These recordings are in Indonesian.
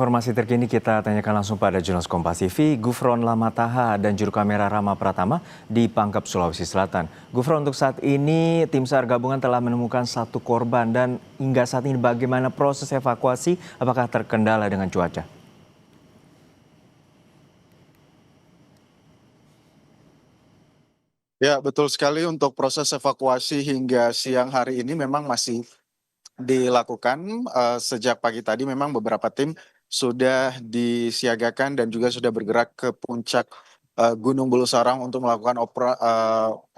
Informasi terkini kita tanyakan langsung pada jurnalis Kompas TV, Gufron Lamataha dan juru kamera Rama Pratama di Pangkep, Sulawesi Selatan. Gufron, untuk saat ini tim SAR gabungan telah menemukan satu korban dan hingga saat ini bagaimana proses evakuasi? Apakah terkendala dengan cuaca? Ya, betul sekali untuk proses evakuasi hingga siang hari ini memang masih dilakukan. Sejak pagi tadi memang beberapa tim sudah disiagakan dan juga sudah bergerak ke puncak Gunung Bulu Sarang untuk melakukan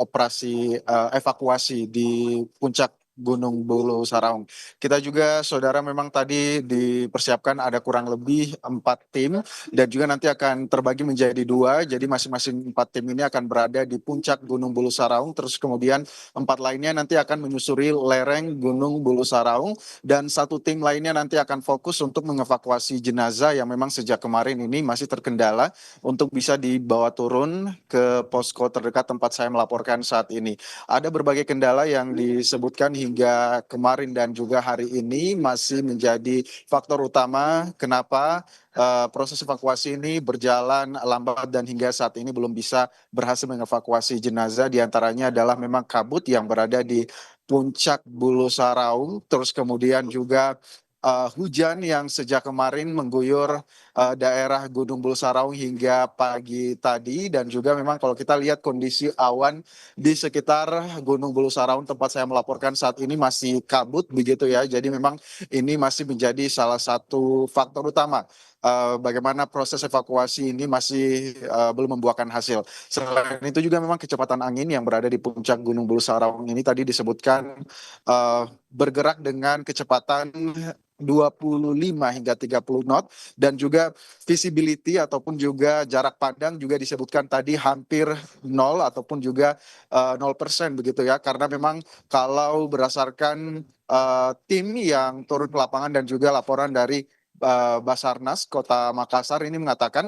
operasi evakuasi di puncak Gunung Bulu Sarang. Kita juga, saudara, memang tadi dipersiapkan ada kurang lebih 4 tim dan juga nanti akan terbagi menjadi 2. Jadi masing-masing 4 tim ini akan berada di puncak Gunung Bulu Saraung. Terus kemudian 4 lainnya nanti akan menyusuri lereng Gunung Bulu Saraung, dan 1 tim lainnya nanti akan fokus untuk mengevakuasi jenazah yang memang sejak kemarin ini masih terkendala untuk bisa dibawa turun ke posko terdekat tempat saya melaporkan saat ini. Ada berbagai kendala yang disebutkan hingga kemarin dan juga hari ini masih menjadi faktor utama kenapa proses evakuasi ini berjalan lambat dan hingga saat ini belum bisa berhasil mengevakuasi jenazah. Di antaranya adalah memang kabut yang berada di puncak Bulu Saraung, terus kemudian juga hujan yang sejak kemarin mengguyur daerah Gunung Bulu Saraung hingga pagi tadi, dan juga memang kalau kita lihat kondisi awan di sekitar Gunung Bulu Saraung tempat saya melaporkan saat ini masih kabut begitu ya. Jadi memang ini masih menjadi salah satu faktor utama bagaimana proses evakuasi ini masih belum membuahkan hasil. Selain itu juga memang kecepatan angin yang berada di puncak Gunung Bulu Saraung ini tadi disebutkan bergerak dengan kecepatan 25 hingga 30 knot, dan juga visibility ataupun juga jarak pandang juga disebutkan tadi hampir nol ataupun juga 0% begitu ya, karena memang kalau berdasarkan tim yang turun ke lapangan dan juga laporan dari Basarnas Kota Makassar ini mengatakan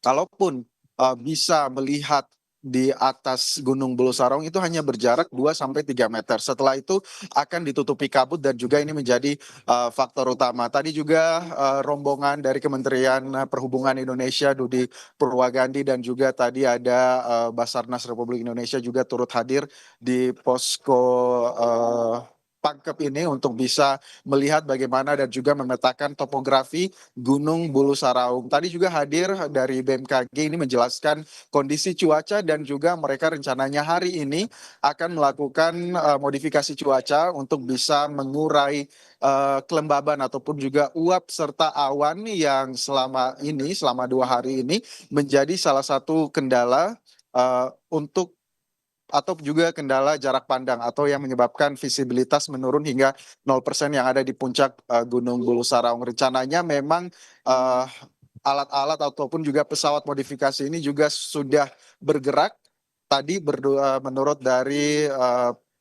kalaupun bisa melihat di atas Gunung Bulu Sarong itu hanya berjarak 2 sampai 3 meter. Setelah itu akan ditutupi kabut, dan juga ini menjadi faktor utama. Tadi juga rombongan dari Kementerian Perhubungan Indonesia, Dudi Purwagandi, dan juga tadi ada Basarnas Republik Indonesia juga turut hadir di posko Pangkep ini untuk bisa melihat bagaimana dan juga memetakan topografi Gunung Bulu Saraung. Tadi juga hadir dari BMKG ini menjelaskan kondisi cuaca, dan juga mereka rencananya hari ini akan melakukan modifikasi cuaca untuk bisa mengurai kelembaban ataupun juga uap serta awan yang selama 2 hari ini menjadi salah satu kendala untuk atau juga kendala jarak pandang atau yang menyebabkan visibilitas menurun hingga 0% yang ada di puncak Gunung Bulu Saraung. Rencananya memang eh, alat-alat ataupun juga pesawat modifikasi ini juga sudah bergerak. Tadi menurut dari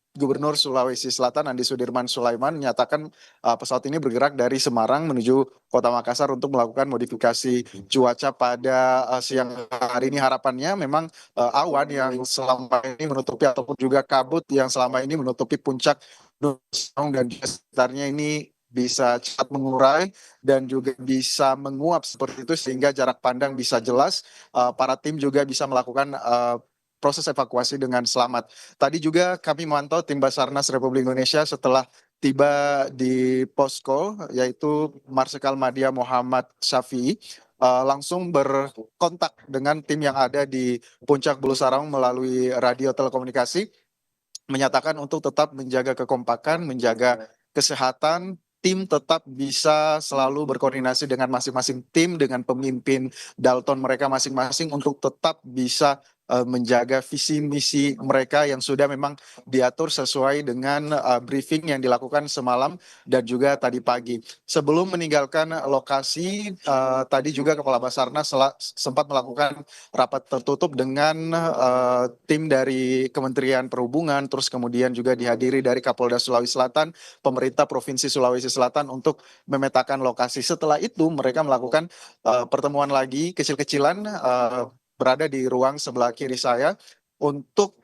Gubernur Sulawesi Selatan Andi Sudirman Sulaiman menyatakan pesawat ini bergerak dari Semarang menuju Kota Makassar untuk melakukan modifikasi cuaca pada siang hari ini. Harapannya memang awan yang selama ini menutupi ataupun juga kabut yang selama ini menutupi puncak Gunung Sarung dan juga sekitarnya ini bisa cepat mengurai dan juga bisa menguap seperti itu, sehingga jarak pandang bisa jelas. Para tim juga bisa melakukan proses evakuasi dengan selamat. Tadi juga kami memantau tim Basarnas Republik Indonesia setelah tiba di posko, yaitu Marsikal Madia Muhammad Syafi'i, langsung berkontak dengan tim yang ada di puncak Bulu Sarang melalui radio telekomunikasi, menyatakan untuk tetap menjaga kekompakan, menjaga kesehatan. Tim tetap bisa selalu berkoordinasi dengan masing-masing tim, dengan pemimpin Dalton mereka masing-masing untuk tetap bisa menjaga visi misi mereka yang sudah memang diatur sesuai dengan briefing yang dilakukan semalam dan juga tadi pagi. Sebelum meninggalkan lokasi, tadi juga Kepala Basarnas sempat melakukan rapat tertutup dengan tim dari Kementerian Perhubungan, terus kemudian juga dihadiri dari Kapolda Sulawesi Selatan, pemerintah Provinsi Sulawesi Selatan untuk memetakan lokasi. Setelah itu mereka melakukan pertemuan lagi kecil-kecilan berada di ruang sebelah kiri saya untuk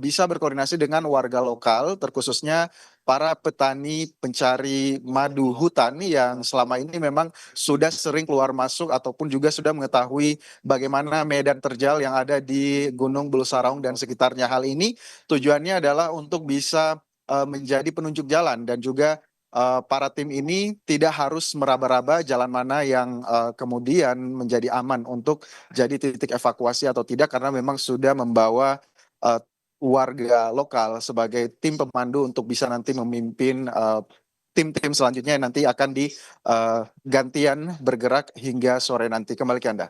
bisa berkoordinasi dengan warga lokal, terkhususnya para petani pencari madu hutan yang selama ini memang sudah sering keluar masuk ataupun juga sudah mengetahui bagaimana medan terjal yang ada di Gunung Bulu Saraung dan sekitarnya. Hal ini tujuannya adalah untuk bisa menjadi penunjuk jalan dan juga para tim ini tidak harus meraba-raba jalan mana yang kemudian menjadi aman untuk jadi titik evakuasi atau tidak, karena memang sudah membawa eh, warga lokal sebagai tim pemandu untuk bisa nanti memimpin tim-tim selanjutnya yang nanti akan gantian bergerak hingga sore nanti. Kembali ke Anda.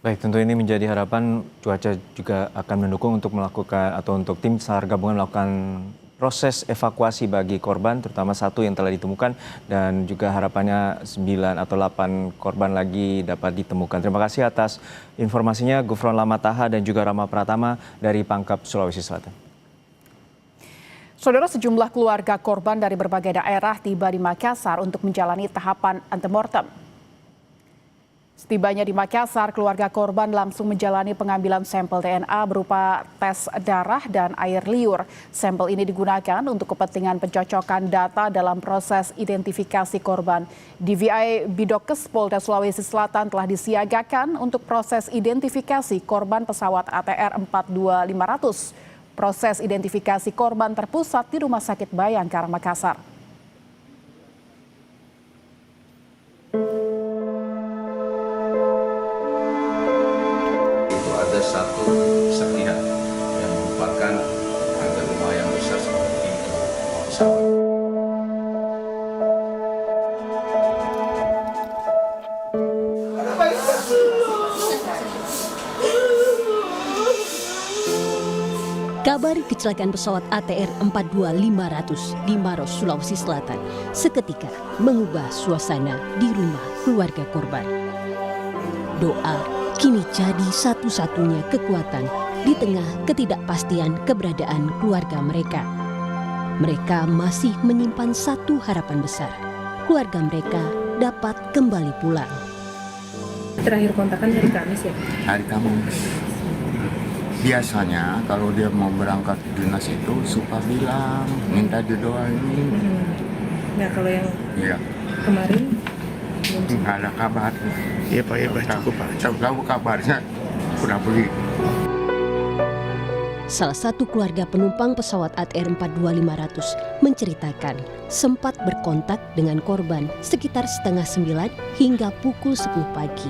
Baik, tentu ini menjadi harapan cuaca juga akan mendukung untuk melakukan atau untuk tim SAR gabungan melakukan proses evakuasi bagi korban, terutama satu yang telah ditemukan dan juga harapannya 9 atau 8 korban lagi dapat ditemukan. Terima kasih atas informasinya Gufron Lamataha dan juga Rama Pratama dari Pangkep, Sulawesi Selatan. Saudara, sejumlah keluarga korban dari berbagai daerah tiba di Makassar untuk menjalani tahapan antemortem. Setibanya di Makassar, keluarga korban langsung menjalani pengambilan sampel DNA berupa tes darah dan air liur. Sampel ini digunakan untuk kepentingan pencocokan data dalam proses identifikasi korban. DVI Bidokes Polda Sulawesi Selatan telah disiagakan untuk proses identifikasi korban pesawat ATR 42500. Proses identifikasi korban terpusat di Rumah Sakit Bayangkara, Makassar. Ada satu serpihan yang merupakan agak lumayan besar seperti pesawat. Kabar kecelakaan pesawat ATR 42500 di Maros, Sulawesi Selatan seketika mengubah suasana di rumah keluarga korban. Doa kini jadi satu-satunya kekuatan di tengah ketidakpastian keberadaan keluarga mereka. Mereka masih menyimpan satu harapan besar. Keluarga mereka dapat kembali pulang. Terakhir kontakkan hari Kamis ya? Hari Kamis. Biasanya kalau dia mau berangkat dinas itu suka bilang, minta didoain. Nah kalau yang Iya, kemarin nggak ada kabar. Iya Pak, ya Pak, cukup Pak. Tahu kabarnya udah begitu. Salah satu keluarga penumpang pesawat ATR 42500 menceritakan sempat berkontak dengan korban sekitar setengah 9 hingga pukul 10 pagi.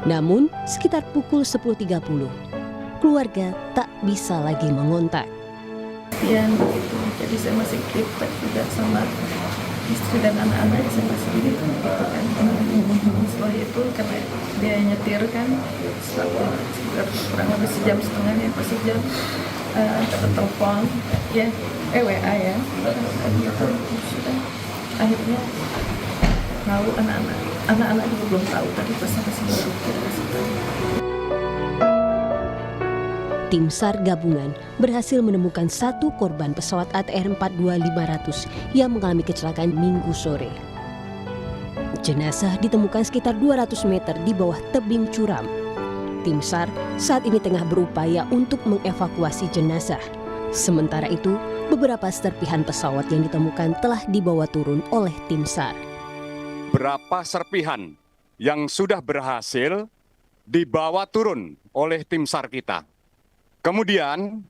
Namun sekitar pukul 10.30, keluarga tak bisa lagi mengontak. ya begitu. Jadi saya masih keep juga sama istri dan anak-anak, saya masih gitu kan. Setelah itu karena dia nyetir kan, sekitar kurang lebih sejam setengah ya, pas sejam kata telepon ya, WA ya, gitu. Sudah akhirnya tahu anak-anak juga belum tahu tadi pas masih baru Tim SAR gabungan berhasil menemukan satu korban pesawat ATR 42500 yang mengalami kecelakaan Minggu sore. Jenazah ditemukan sekitar 200 meter di bawah tebing curam. Tim SAR saat ini tengah berupaya untuk mengevakuasi jenazah. Sementara itu, beberapa serpihan pesawat yang ditemukan telah dibawa turun oleh tim SAR. Berapa serpihan yang sudah berhasil dibawa turun oleh tim SAR kita. Kemudian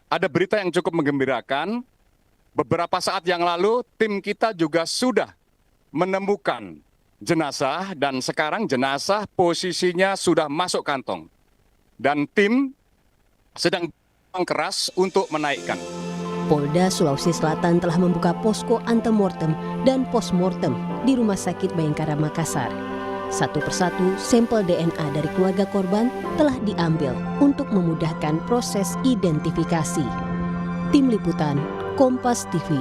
ada berita yang cukup menggembirakan. Beberapa saat yang lalu tim kita juga sudah menemukan jenazah dan sekarang jenazah posisinya sudah masuk kantong. Dan tim sedang berjuang keras untuk menaikkan. Polda Sulawesi Selatan telah membuka posko antemortem dan postmortem di Rumah Sakit Bayangkara Makassar. Satu persatu sampel DNA dari keluarga korban telah diambil untuk memudahkan proses identifikasi. Tim Liputan Kompas TV.